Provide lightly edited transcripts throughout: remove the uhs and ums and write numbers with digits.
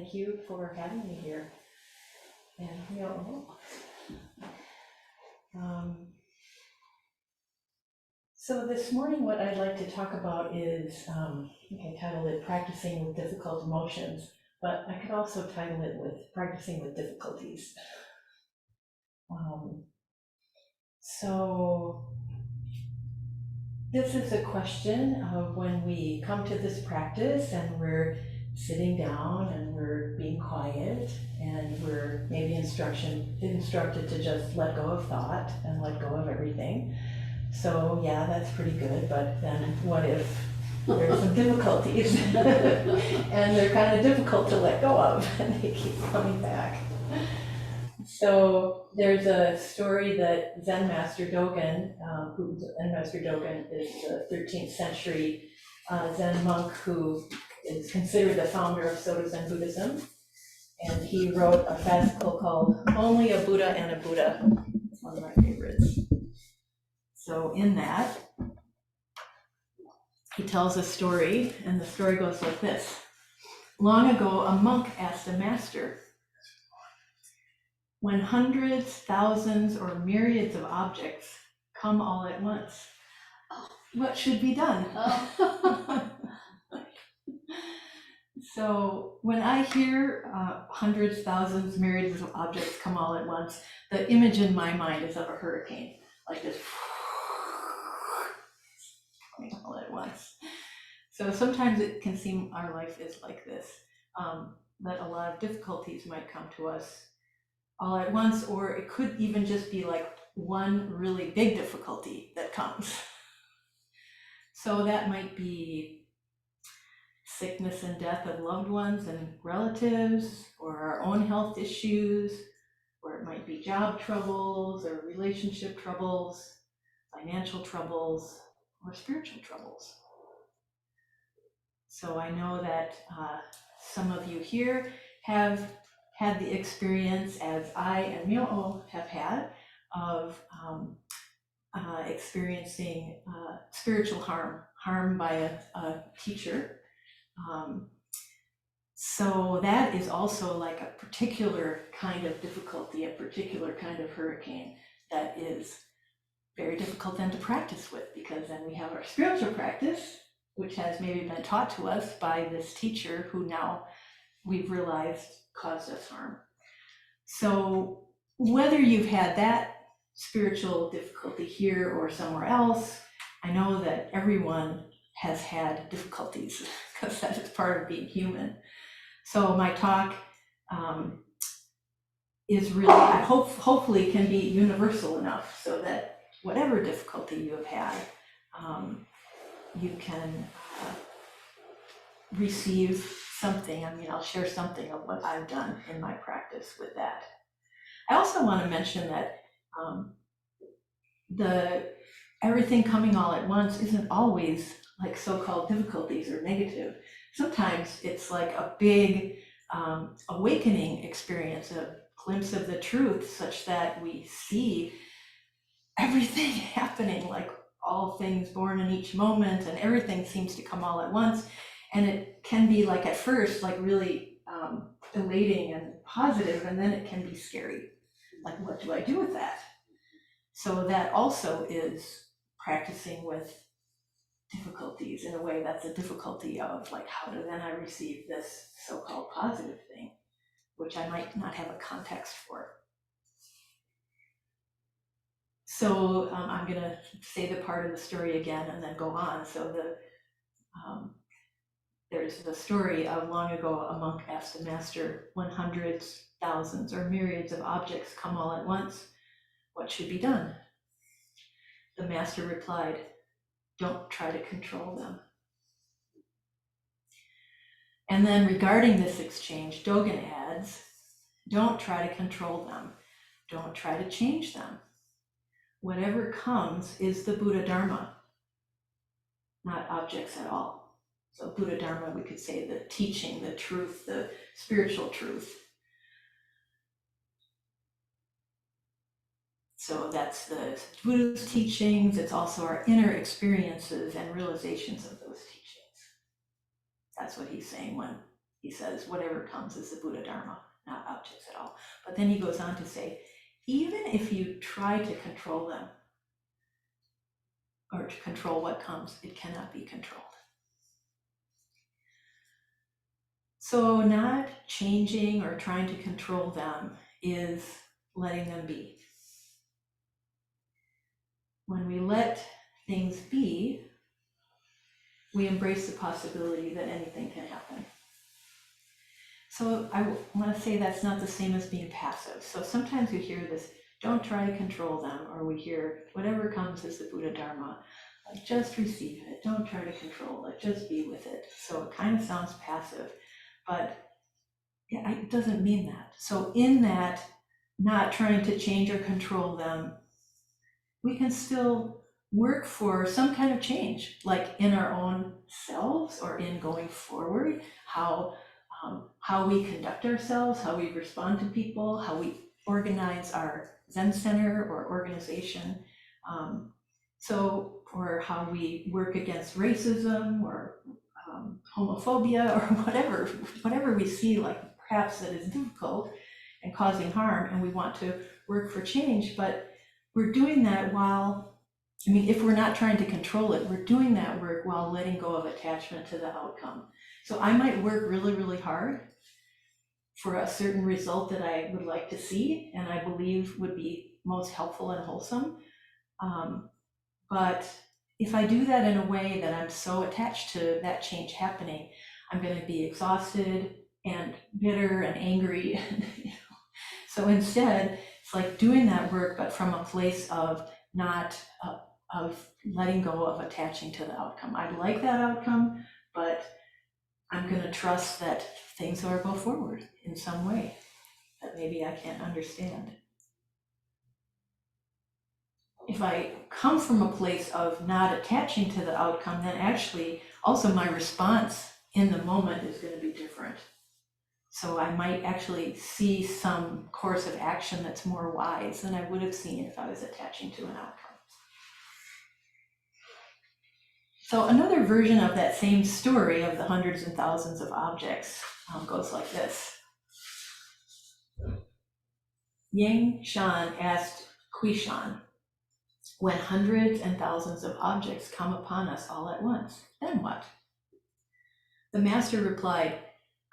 thank you for having me here. And so this morning, what I'd like to talk about is, I titled it Practicing with Difficult Emotions, but I could also title it with Practicing with Difficulties. So this is a question of when we come to this practice and we're sitting down and we're being quiet and we're maybe instructed to just let go of thought and let go of everything. So yeah, that's pretty good, but then what if there's some difficulties and they're kind of difficult to let go of and they keep coming back? So there's a story that Zen Master Dogen, Zen Master Dogen is the 13th century Zen monk who is considered the founder of Soto Zen Buddhism. And he wrote a fascicle called Only a Buddha and a Buddha. It's one of my favorites. So in that, he tells a story, and the story goes like this. Long ago, a monk asked a master, when hundreds, thousands, or myriads of objects come all at once, what should be done? So when I hear hundreds, thousands, myriads of objects come all at once, the image in my mind is of a hurricane, like this coming all at once. So sometimes it can seem our life is like this, that a lot of difficulties might come to us all at once, or it could even just be like one really big difficulty that comes. So that might be sickness and death of loved ones and relatives, or our own health issues, or it might be job troubles, or relationship troubles, financial troubles, or spiritual troubles. So I know that some of you here have had the experience, as I and Myo have had, of experiencing spiritual harm by a teacher. So that is also like a particular kind of difficulty, a particular kind of hurricane that is very difficult then to practice with, because then we have our spiritual practice, which has maybe been taught to us by this teacher who now we've realized caused us harm. So whether you've had that spiritual difficulty here or somewhere else, I know that everyone has had difficulties because that is part of being human. So my talk is really, I hopefully can be universal enough so that whatever difficulty you have had, you can receive something. I mean, I'll share something of what I've done in my practice with that. I also want to mention that everything coming all at once isn't always like so-called difficulties or negative. Sometimes it's like a big awakening experience, a glimpse of the truth, such that we see everything happening, like all things born in each moment, and everything seems to come all at once. And it can be like at first, like really elating and positive, and then it can be scary. Like, what do I do with that? So that also is practicing with difficulties in a way. That's a difficulty of like, how do then I receive this so-called positive thing, which I might not have a context for. So I'm gonna say the part of the story again and then go on. So there's the story of long ago, a monk asked a master, when hundreds, thousands, or myriads of objects come all at once, what should be done? The master replied, don't try to control them. And then regarding this exchange, Dogen adds, don't try to control them. Don't try to change them. Whatever comes is the Buddha Dharma, not objects at all. So Buddha Dharma, we could say the teaching, the truth, the spiritual truth. So that's the Buddha's teachings. It's also our inner experiences and realizations of those teachings. That's what he's saying when He says, whatever comes is the Buddha Dharma, not objects at all. But then he goes on to say, even if you try to control them, or to control what comes, it cannot be controlled. So not changing or trying to control them is letting them be. When we let things be, we embrace the possibility that anything can happen. So I want to say that's not the same as being passive. So sometimes you hear this, don't try to control them, or we hear whatever comes is the Buddha Dharma, like just receive it, don't try to control it, just be with it. So it kind of sounds passive, but yeah, it doesn't mean that. So in that, not trying to change or control them, we can still work for some kind of change, like in our own selves or in going forward, how we conduct ourselves, how we respond to people, how we organize our Zen Center or organization. Or how we work against racism or homophobia or whatever we see like perhaps that is difficult and causing harm, and we want to work for change, but we're doing that if we're not trying to control it, we're doing that work while letting go of attachment to the outcome. So I might work really, really hard for a certain result that I would like to see and I believe would be most helpful and wholesome. But if I do that in a way that I'm so attached to that change happening, I'm going to be exhausted and bitter and angry. So instead, it's like doing that work, but from a place of not of letting go of attaching to the outcome. I like that outcome, but I'm going to trust that things will go forward in some way that maybe I can't understand. If I come from a place of not attaching to the outcome, then actually also my response in the moment is going to be different. So I might actually see some course of action that's more wise than I would have seen if I was attaching to an outcome. So another version of that same story of the hundreds and thousands of objects goes like this. Ying Shan asked Kuishan, when hundreds and thousands of objects come upon us all at once, then what? The master replied,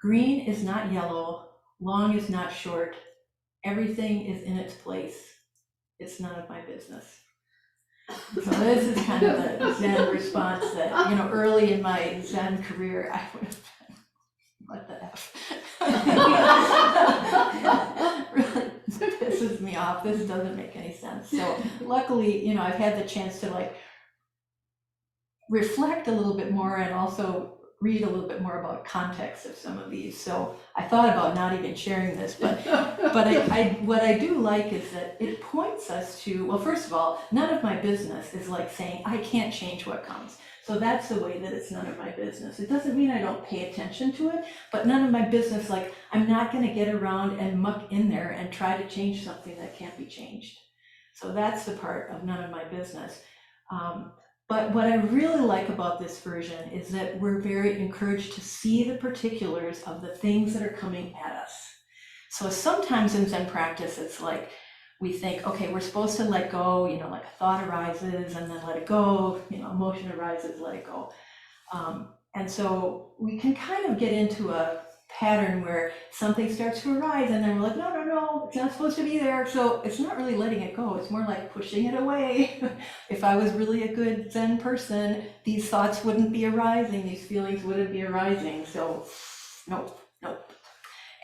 green is not yellow, long is not short, everything is in its place. It's none of my business. So this is kind of the Zen response that, early in my Zen career, I would have been, what the F? Really pisses me off. This doesn't make any sense. So luckily, I've had the chance to reflect a little bit more and also read a little bit more about context of some of these. So I thought about not even sharing this, but what I do like is that it points us to, well, first of all, none of my business is like saying I can't change what comes. So that's the way that it's none of my business. It doesn't mean I don't pay attention to it, but none of my business, like I'm not going to get around and muck in there and try to change something that can't be changed. So that's the part of none of my business. But what I really like about this version is that we're very encouraged to see the particulars of the things that are coming at us. So sometimes in Zen practice, it's like we think, okay, we're supposed to let go, like a thought arises and then let it go, emotion arises, let it go. And so we can kind of get into a pattern where something starts to arise and then we're like, no, it's not supposed to be there. So it's not really letting it go. It's more like pushing it away. If I was really a good Zen person, these thoughts wouldn't be arising. These feelings wouldn't be arising. So nope.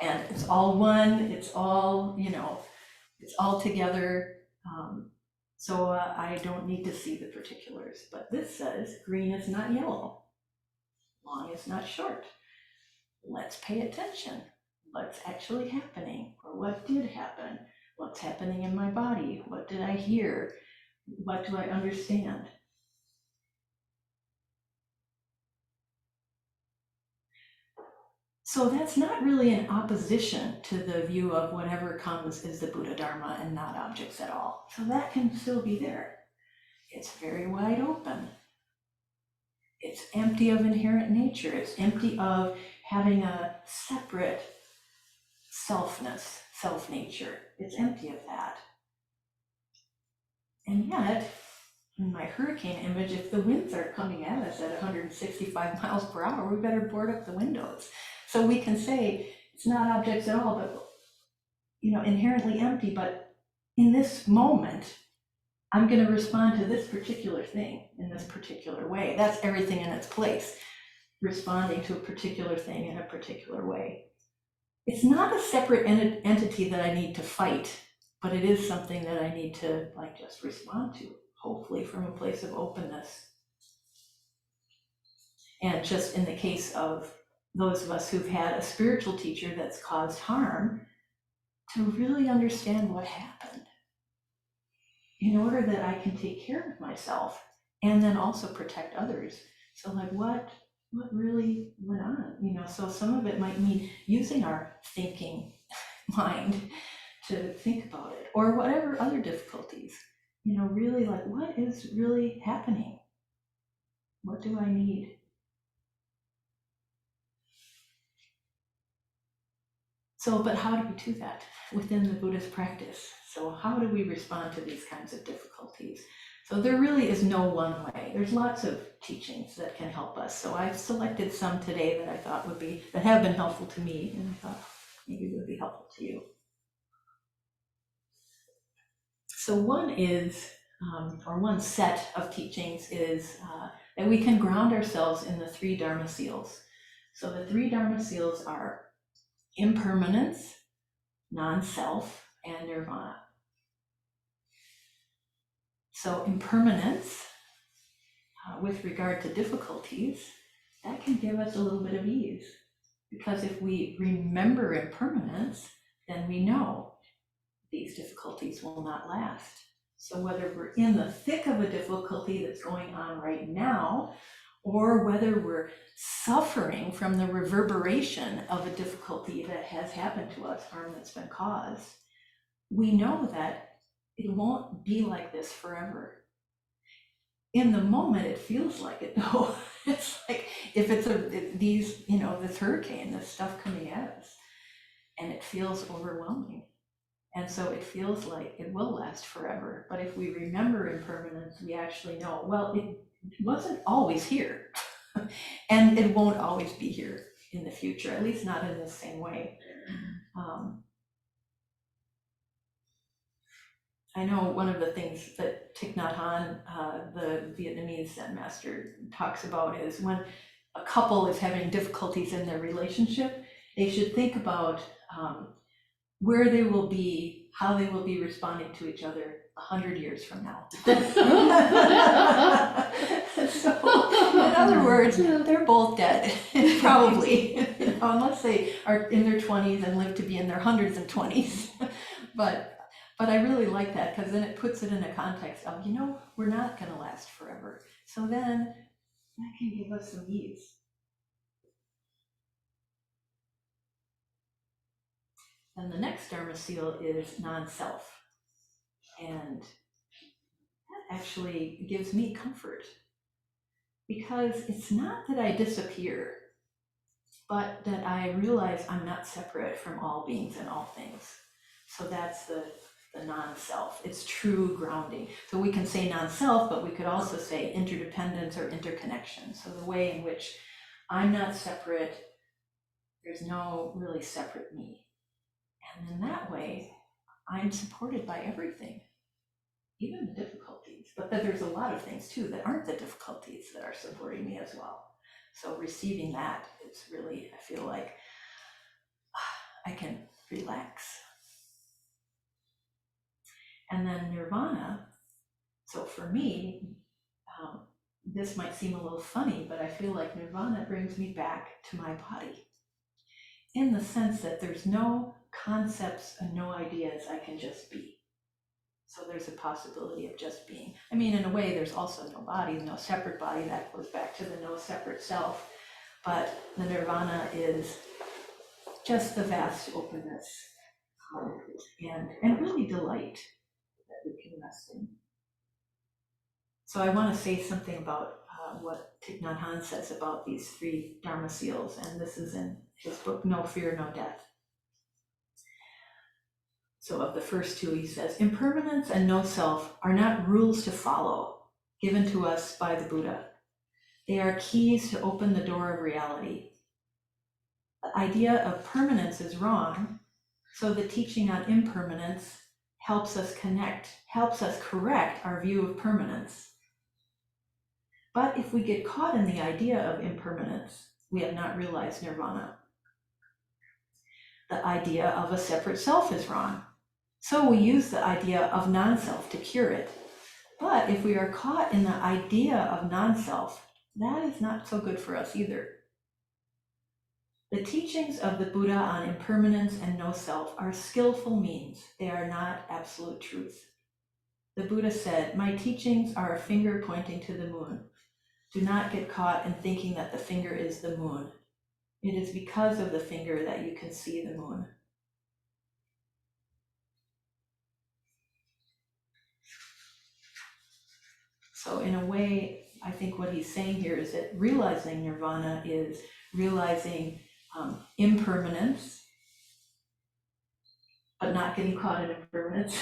And it's all one. It's all, it's all together. So I don't need to see the particulars. But this says green is not yellow. Long is not short. Let's pay attention. What's actually happening, or what did happen? What's happening in my body? What did I hear? What do I understand? So that's not really in opposition to the view of whatever comes is the Buddha Dharma and not objects at all. So that can still be there. It's very wide open. It's empty of inherent nature. It's empty of having a separate selfness, self-nature. It's empty of that. And yet, in my hurricane image, if the winds are coming at us at 165 miles per hour, we better board up the windows. So we can say it's not objects at all, but inherently empty. But in this moment, I'm going to respond to this particular thing in this particular way. That's everything in its place, responding to a particular thing in a particular way. It's not a separate entity that I need to fight, but it is something that I need to just respond to, hopefully from a place of openness. And just in the case of those of us who've had a spiritual teacher that's caused harm, to really understand what happened in order that I can take care of myself and then also protect others. So what really went on? So some of it might mean using our thinking mind to think about it, or whatever other difficulties, really what is really happening? What do I need? So, but how do we do that within the Buddhist practice? So how do we respond to these kinds of difficulties? So there really is no one way. There's lots of teachings that can help us. So I've selected some today that I thought that have been helpful to me, and I thought maybe would be helpful to you. So one is, or one set of teachings is that we can ground ourselves in the 3 Dharma seals. So the 3 Dharma seals are impermanence, non-self, and nirvana. So impermanence, with regard to difficulties, that can give us a little bit of ease. Because if we remember impermanence, then we know these difficulties will not last. So whether we're in the thick of a difficulty that's going on right now, or whether we're suffering from the reverberation of a difficulty that has happened to us, harm that's been caused, we know that it won't be like this forever. In the moment, it feels like it though. It's like if it's this hurricane, this stuff coming at us, and it feels overwhelming. And so it feels like it will last forever. But if we remember impermanence, we actually know, well, it wasn't always here. And it won't always be here in the future, at least not in the same way. I know one of the things that Thich Nhat Hanh, the Vietnamese Zen master, talks about is when a couple is having difficulties in their relationship, they should think about where they will be, how they will be responding to each other 100 years from now. So, in other words, they're both dead, probably, unless they are in their 20s and live to be in their hundreds and 20s. But I really like that, because then it puts it in a context of, we're not going to last forever. So then that can give us some ease. And the next Dharma seal is non-self. And that actually gives me comfort, because it's not that I disappear, but that I realize I'm not separate from all beings and all things. So that's the non-self. It's true grounding. So we can say non-self, but we could also say interdependence or interconnection. So the way in which I'm not separate, there's no really separate me. And in that way, I'm supported by everything, even the difficulties. But then there's a lot of things too that aren't the difficulties that are supporting me as well. So receiving that is really, I feel like I can relax. And then nirvana, so for me, this might seem a little funny, but I feel like nirvana brings me back to my body, in the sense that there's no concepts and no ideas, I can just be. So there's a possibility of just being. I mean, in a way, there's also no body, no separate body. That goes back to the no separate self. But the nirvana is just the vast openness and really delight that we can rest in. So I want to say something about what Thich Nhat Hanh says about these 3 Dharma seals, and this is in his book, No Fear, No Death. So of the first 2, he says, impermanence and no self are not rules to follow, given to us by the Buddha. They are keys to open the door of reality. The idea of permanence is wrong, so the teaching on impermanence helps us correct our view of permanence. But if we get caught in the idea of impermanence, we have not realized nirvana. The idea of a separate self is wrong, so we use the idea of non-self to cure it. But if we are caught in the idea of non-self, that is not so good for us either. The teachings of the Buddha on impermanence and no self are skillful means. They are not absolute truth. The Buddha said, my teachings are a finger pointing to the moon. Do not get caught in thinking that the finger is the moon. It is because of the finger that you can see the moon. So in a way, I think what he's saying here is that realizing nirvana is realizing impermanence, but not getting caught in impermanence.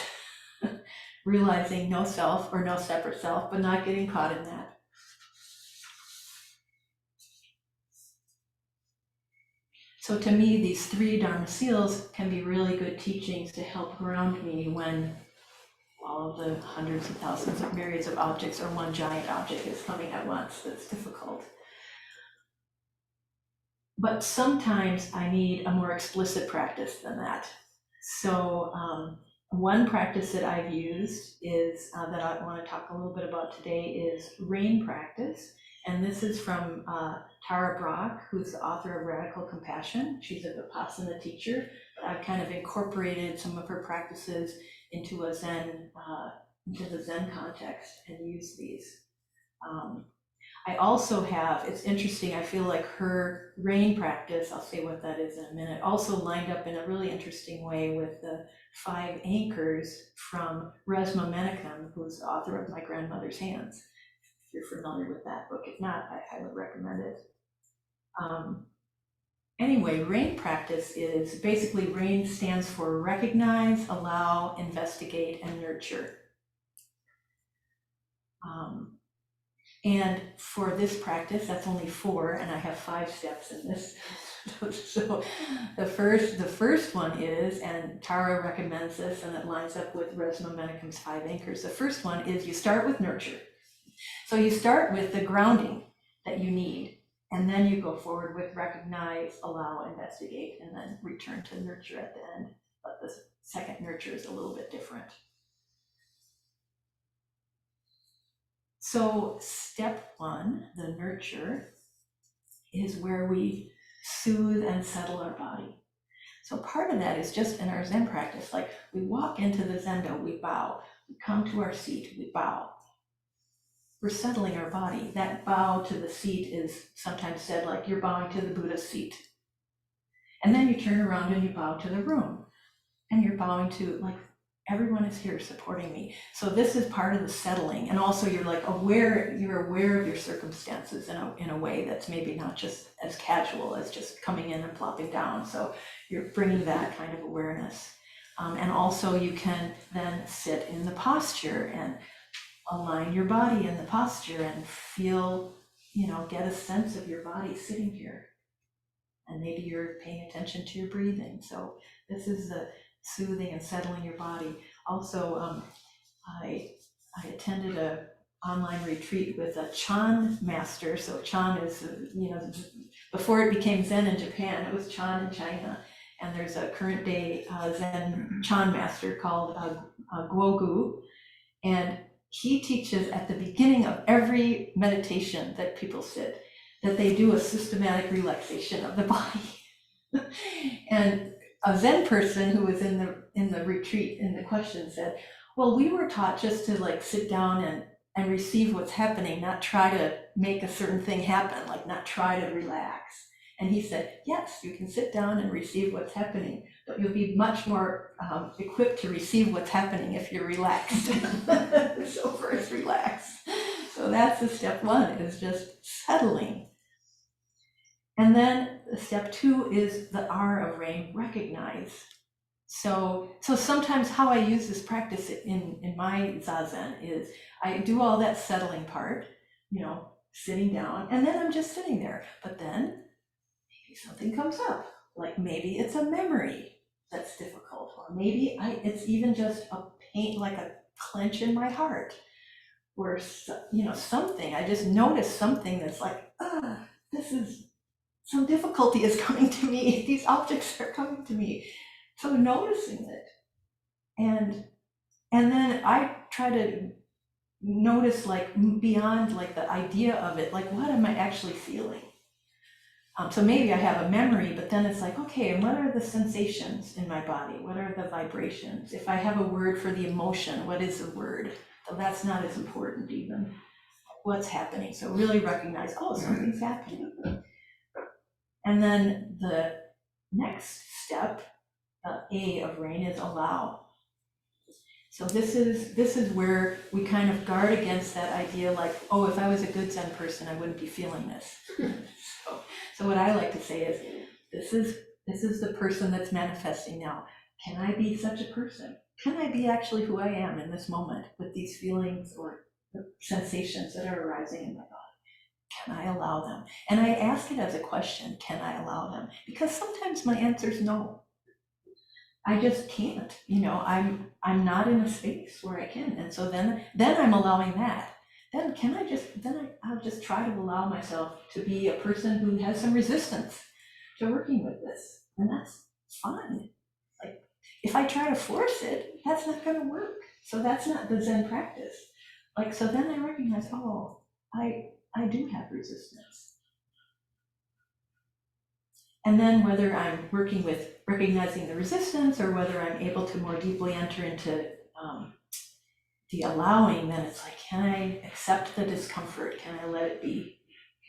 Realizing no self or no separate self, but not getting caught in that. So to me, these 3 Dharma seals can be really good teachings to help ground me when all of the hundreds of thousands of myriads of objects or one giant object is coming at once. That's difficult. But sometimes I need a more explicit practice than that. So one practice that I've used is that I want to talk a little bit about today is rain practice. And this is from Tara Brach, who's the author of Radical Compassion. She's a Vipassana teacher, but I've kind of incorporated some of her practices into the Zen context and use these. I also have, it's interesting, I feel like her rain practice, I'll say what that is in a minute, also lined up in a really interesting way with the 5 anchors from Resma Menakem, who's the author of My Grandmother's Hands. If you're familiar with that book, if not, I would recommend it. Anyway, RAIN practice is basically RAIN stands for recognize, allow, investigate, and nurture. And for this practice, that's only 4, and I have 5 steps in this. So the first one is, and Tara recommends this, and it lines up with Resma Menakem's 5 anchors. The first one is you start with nurture. So you start with the grounding that you need, and then you go forward with recognize, allow, investigate, and then return to nurture at the end. But the second nurture is a little bit different. So step 1, the nurture, is where we soothe and settle our body. So part of that is just in our Zen practice, like we walk into the Zendo, we bow, we come to our seat, we bow. We're settling our body. That bow to the seat is sometimes said like you're bowing to the Buddha's seat. And then you turn around and you bow to the room. And you're bowing to like, everyone is here supporting me. So this is part of the settling. And also you're like you're aware of your circumstances in a way that's maybe not just as casual as just coming in and plopping down. So you're bringing that kind of awareness. And also you can then sit in the posture and align your body in the posture and feel, get a sense of your body sitting here. And maybe you're paying attention to your breathing. So this is the soothing and settling your body. Also, I attended a online retreat with a Chan master. So Chan is, before it became Zen in Japan, it was Chan in China. And there's a current day Zen Chan master called Guogu. And he teaches at the beginning of every meditation that people sit, that they do a systematic relaxation of the body. And a Zen person who was in the retreat in the question said, well, we were taught just to like sit down and receive what's happening, not try to make a certain thing happen, like not try to relax. And he said, yes, you can sit down and receive what's happening, but you'll be much more equipped to receive what's happening if you're relaxed. So first relax. So that's the step one, is just settling. And then step two is the R of rain, recognize. So sometimes how I use this practice in my Zazen is I do all that settling part, sitting down, and then I'm just sitting there. But then maybe something comes up, like maybe it's a memory that's difficult, or maybe it's even just a pain, like a clench in my heart, or something. I just notice something that's like, this is some difficulty is coming to me. These objects are coming to me. So noticing it, and then I try to notice, like, beyond like the idea of it, like what am I actually feeling? So maybe I have a memory, but then it's like, okay, and what are the sensations in my body? What are the vibrations? If I have a word for the emotion, what is the word? So that's not as important even. What's happening? So really recognize, oh, something's happening. And then the next step, A of rain, is allow. So this is where we kind of guard against that idea, like, oh, if I was a good Zen person, I wouldn't be feeling this. So what I like to say is, this is the person that's manifesting now. Can I be such a person? Can I be actually who I am in this moment with these feelings or sensations that are arising in my body? Can I allow them? And I ask it as a question, can I allow them? Because sometimes my answer is no. I just can't, I'm not in a space where I can. And so then I'm allowing that. Then I'll just try to allow myself to be a person who has some resistance to working with this. And that's fine. Like, if I try to force it, that's not going to work. So that's not the Zen practice. Like, so then I recognize, oh, I do have resistance. And then whether I'm working with recognizing the resistance or whether I'm able to more deeply enter into the allowing, then it's like, can I accept the discomfort? Can I let it be?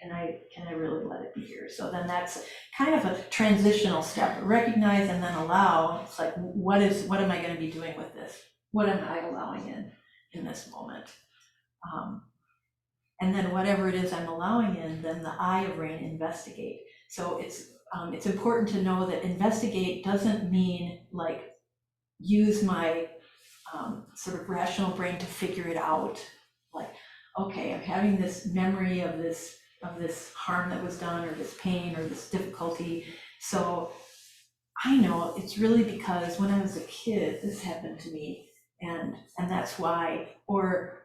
Can I really let it be here? So then that's kind of a transitional step. Recognize and then allow. It's like, what am I going to be doing with this? What am I allowing in this moment? And then whatever it is I'm allowing in, then the I of rain, investigate. So it's important to know that investigate doesn't mean like use my sort of rational brain to figure it out. Like, okay, I'm having this memory of this harm that was done, or this pain, or this difficulty. So I know it's really because when I was a kid, this happened to me, and that's why, or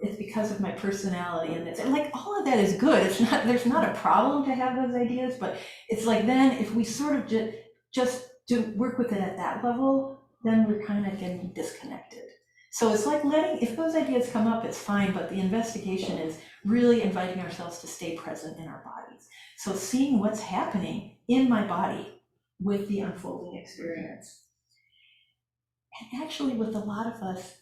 it's because of my personality, and it's like all of that is good. It's not, there's not a problem to have those ideas, but it's like then if we sort of just do work with it at that level, then we're kind of getting disconnected. So it's like if those ideas come up, it's fine, but the investigation is really inviting ourselves to stay present in our bodies. So seeing what's happening in my body with the unfolding experience. And actually with a lot of us,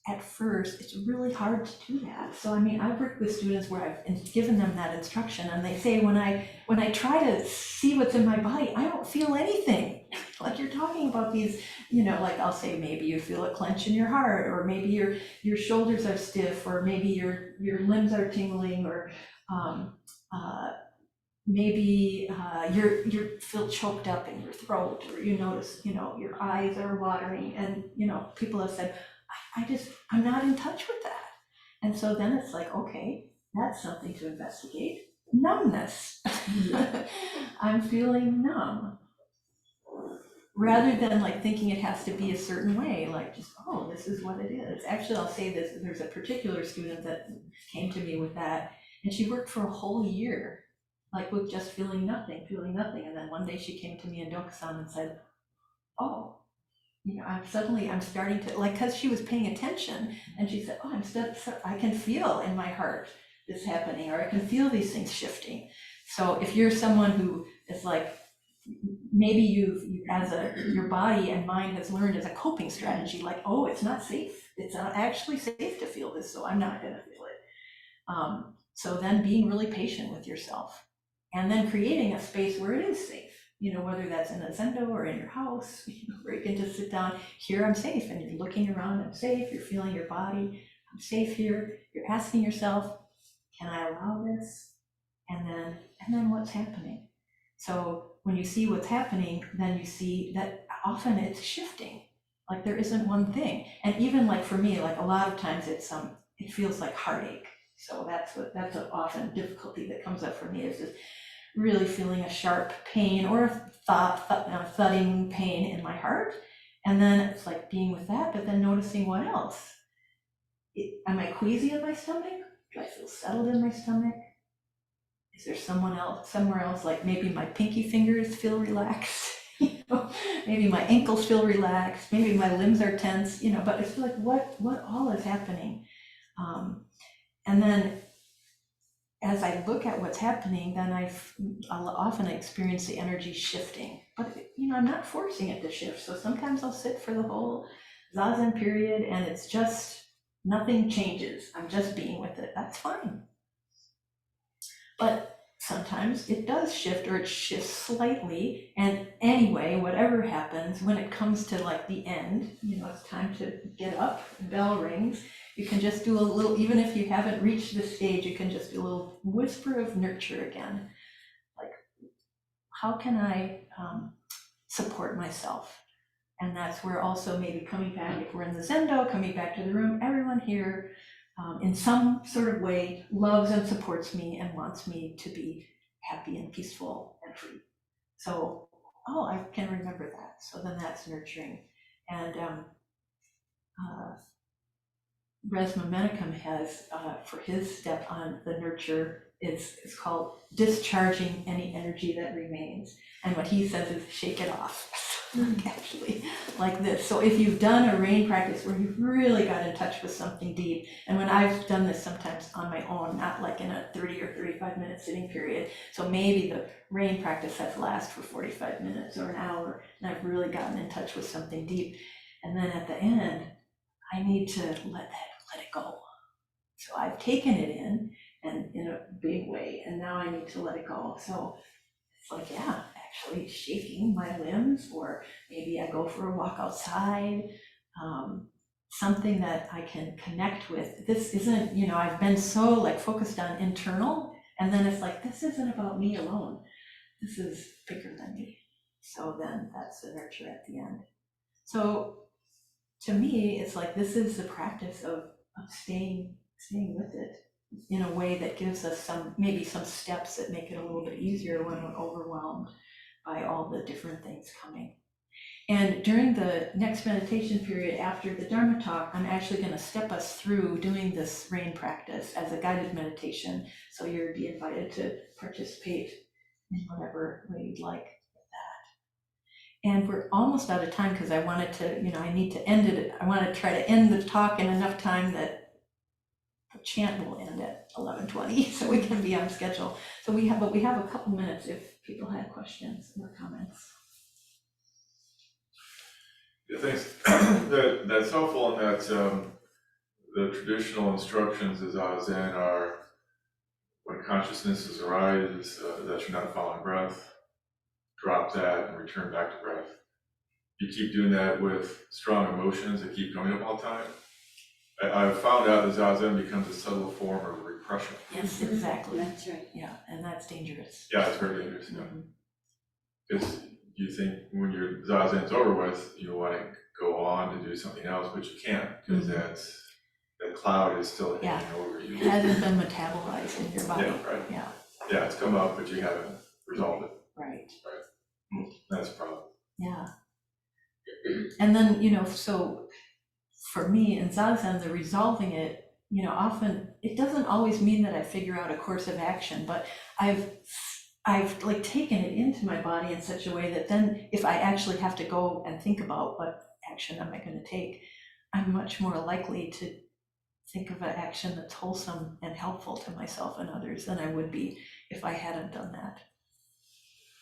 at first, it's really hard to do that. So I mean, I've worked with students where I've given them that instruction, and they say, when I try to see what's in my body, I don't feel anything. Like you're talking about these, like I'll say, maybe you feel a clench in your heart, or maybe your shoulders are stiff, or maybe your limbs are tingling, or maybe you feel choked up in your throat, or you notice, your eyes are watering, and people have said, I'm not in touch with that. And so then it's like, okay, that's something to investigate. Numbness. I'm feeling numb. Rather than like thinking it has to be a certain way, like just, oh, this is what it is. Actually, I'll say this, there's a particular student that came to me with that, and she worked for a whole year, like with just feeling nothing. And then one day she came to me in Dokusan and said, oh, I'm starting to, like, because she was paying attention, and she said, oh, I can feel in my heart this happening, or I can feel these things shifting. So if you're someone who is like, maybe your body and mind has learned as a coping strategy, like, oh, it's not safe. It's not actually safe to feel this, so I'm not going to feel it. So then being really patient with yourself, and then creating a space where it is safe. Whether that's in a zendo or in your house, where you can just sit down, here I'm safe, and you're looking around, I'm safe, you're feeling your body. I'm safe here. You're asking yourself, can I allow this? And then what's happening? So when you see what's happening, then you see that often it's shifting. Like there isn't one thing. And even like for me, like a lot of times it feels like heartache. So that's an often difficulty that comes up for me, is just really feeling a sharp pain or a thudding pain in my heart. And then it's like being with that, but then noticing what else. Am I queasy in my stomach? Do I feel settled in my stomach? Is there somewhere else, like maybe my pinky fingers feel relaxed? Maybe my ankles feel relaxed, maybe my limbs are tense, but it's like what all is happening. And then as I look at what's happening, then I'll often experience the energy shifting. But I'm not forcing it to shift. So sometimes I'll sit for the whole Zazen period and it's just nothing changes. I'm just being with it. That's fine. But sometimes it does shift, or it shifts slightly. And anyway, whatever happens, when it comes to like the end, it's time to get up, the bell rings. You can just do a little, even if you haven't reached the stage, you can just do a little whisper of nurture again. Like, how can I support myself? And that's where also maybe coming back, if we're in the Zendo, coming back to the room, everyone here in some sort of way loves and supports me and wants me to be happy and peaceful and free. So, I can remember that. So then that's nurturing. And Resma Menakem has, for his step on the nurture, it's called discharging any energy that remains. And what he says is shake it off. Actually, like this. So if you've done a rain practice where you've really got in touch with something deep, and when I've done this sometimes on my own, not like in a 30 or 35-minute sitting period, so maybe the rain practice has lasted for 45 minutes or an hour, and I've really gotten in touch with something deep. And then at the end, I need to let it go. So I've taken it in, and in a big way, and now I need to let it go. So it's like, yeah, actually shaking my limbs, or maybe I go for a walk outside, something that I can connect with. This isn't, I've been so like focused on internal, and then it's like, this isn't about me alone. This is bigger than me. So then that's the nurture at the end. So to me, it's like, this is the practice of staying with it in a way that gives us maybe some steps that make it a little bit easier when we're overwhelmed by all the different things coming. And during the next meditation period after the Dharma talk, I'm actually going to step us through doing this rain practice as a guided meditation. So you'll be invited to participate in whatever way you'd like with that. And we're almost out of time, because I wanted to, I need to end it. I want to try to end the talk in enough time that the chant will end at 11:20, so we can be on schedule. So we have a couple minutes if people have questions or comments. Yeah, thanks. That's helpful in that the traditional instructions as Zazen are, when consciousness arises, that you're not following breath, drop that and return back to breath. You keep doing that with strong emotions that keep coming up all the time. I've found out that Zazen becomes a subtle form of repression. Yes, exactly. That's right. Yeah, and that's dangerous. Yeah, it's very dangerous. Because you think when your Zazen's over with, you want to go on to do something else, but you can't, because that cloud is still hanging over you. It hasn't been metabolized in your body. Yeah, right. Yeah. Yeah, it's come up, but you haven't resolved it. Right. That's a problem. Yeah. And then, so for me in Zazen, the resolving it, often it doesn't always mean that I figure out a course of action, but I've like taken it into my body in such a way that then if I actually have to go and think about what action am I going to take, I'm much more likely to think of an action that's wholesome and helpful to myself and others than I would be if I hadn't done that.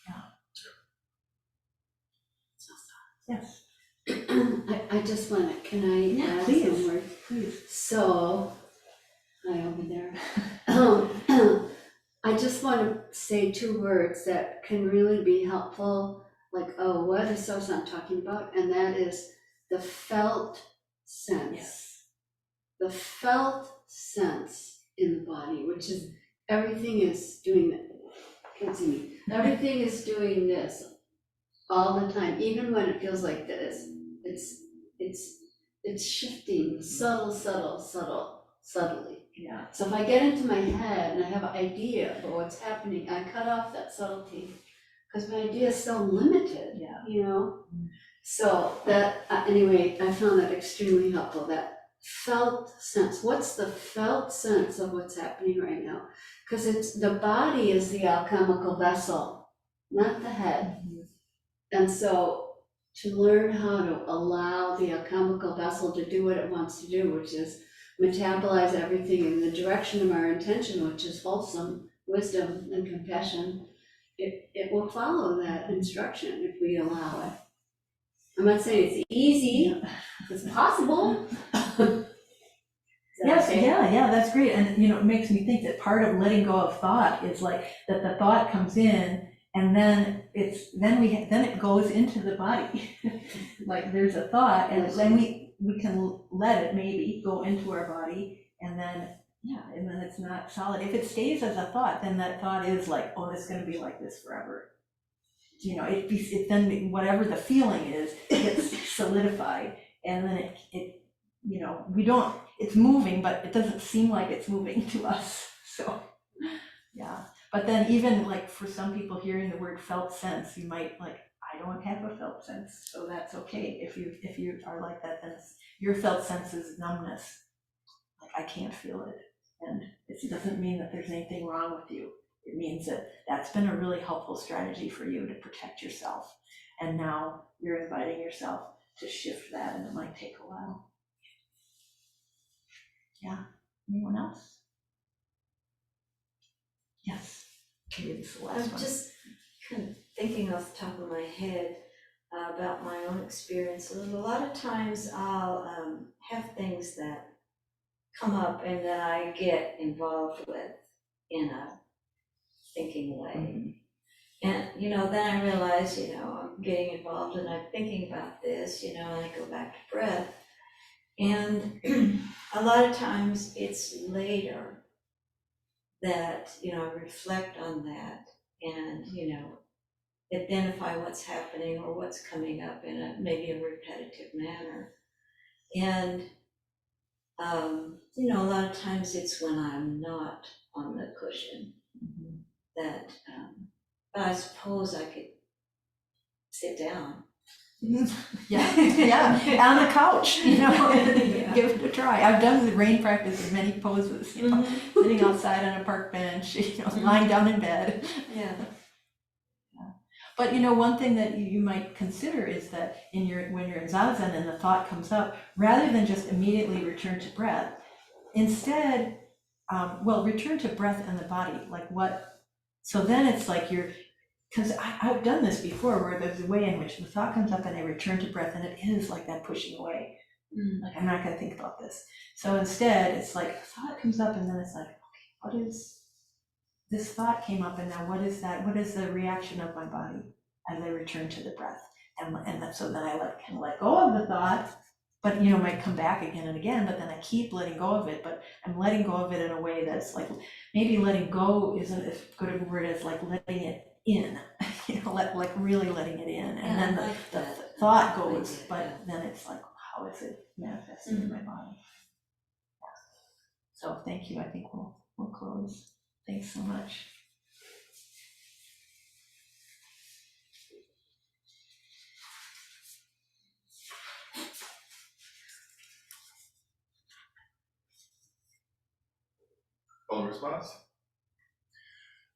Yeah. Yes. I just want to, can I add some words? Please. So, hi over there. I just want to say 2 words that can really be helpful, like, oh, what is Sosan talking about? And that is the felt sense. Yes. the felt sense in the body, which is everything is doing that. Can't see me. Everything is doing this all the time, even when it feels like this. It's shifting subtly. Yeah. So if I get into my head and I have an idea about what's happening, I cut off that subtlety because my idea is so limited. Yeah. You know. So that anyway, I found that extremely helpful. That felt sense. What's the felt sense of what's happening right now? Because it's the body is the alchemical vessel, not the head. And so to learn how to allow the alchemical vessel to do what it wants to do, which is metabolize everything in the direction of our intention, which is wholesome wisdom and compassion, it will follow that instruction if we allow it. I'm not saying it's easy, it's possible. Yes, yeah, that's great. And it makes me think that part of letting go of thought is like that the thought comes in and then it goes into the body. Like there's a thought and then we can let it maybe go into our body and then it's not solid. If it stays as a thought, then that thought is like, oh, it's gonna be like this forever. Then whatever the feeling is, gets solidified and then it's moving, but it doesn't seem like it's moving to us. So, yeah. But then even like for some people hearing the word felt sense, you might like, I don't have a felt sense. So that's okay. If you are like that, then your felt sense is numbness. Like I can't feel it. And it doesn't mean that there's anything wrong with you. It means that that's been a really helpful strategy for you to protect yourself. And now you're inviting yourself to shift that, and it might take a while. Yeah, anyone else? Yes, maybe this is the last I'm one. just kind of thinking off the top of my head about my own experiences. A lot of times I'll have things that come up and that I get involved with in a thinking way. And, then I realize, I'm getting involved and I'm thinking about this, and I go back to breath. And a lot of times it's later that, I reflect on that and, identify what's happening or what's coming up in maybe a repetitive manner. And, a lot of times it's when I'm not on the cushion that, but I suppose I could sit down. Yeah, on the couch, Yeah. give it a try. I've done the rain practice in many poses, sitting outside on a park bench, lying down in bed. Yeah. But one thing that you might consider is that when you're in Zazen and the thought comes up, rather than just immediately return to breath, instead, return to breath and the body. So then it's like because I've done this before where there's a way in which the thought comes up and I return to breath and it is like that pushing away. Like I'm not gonna think about this. So instead it's like thought comes up and then it's like, okay, what is this thought came up and now what is that? What is the reaction of my body as I return to the breath? So then I can let go of the thought, but might come back again and again, but then I keep letting go of it, but I'm letting go of it in a way that's like, maybe letting go isn't as good a word as like letting it in, like really letting it in, and then the thought goes, but then it's like, how is it manifesting in my body? So thank you. I think we'll close. Thanks so much. Full response?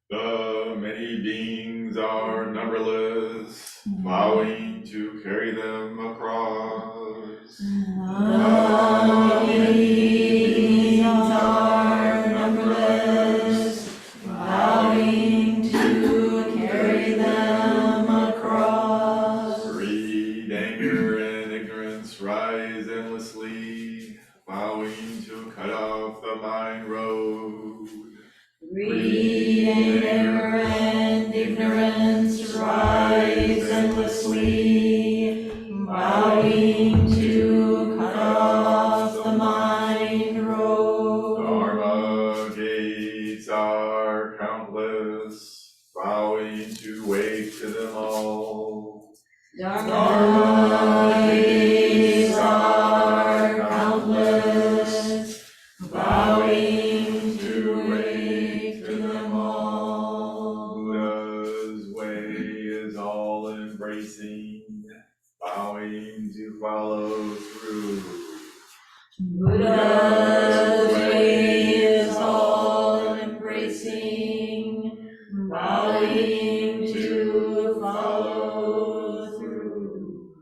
The many beings are numberless, vowing to carry them across. The beings are numberless, vowing to carry them across. Greed, anger, and ignorance rise endlessly, vowing to cut off the mind road. Greed, anger, and ignorance rise endlessly, bowing to follow through. Buddha's way is all embracing, bowing to follow through.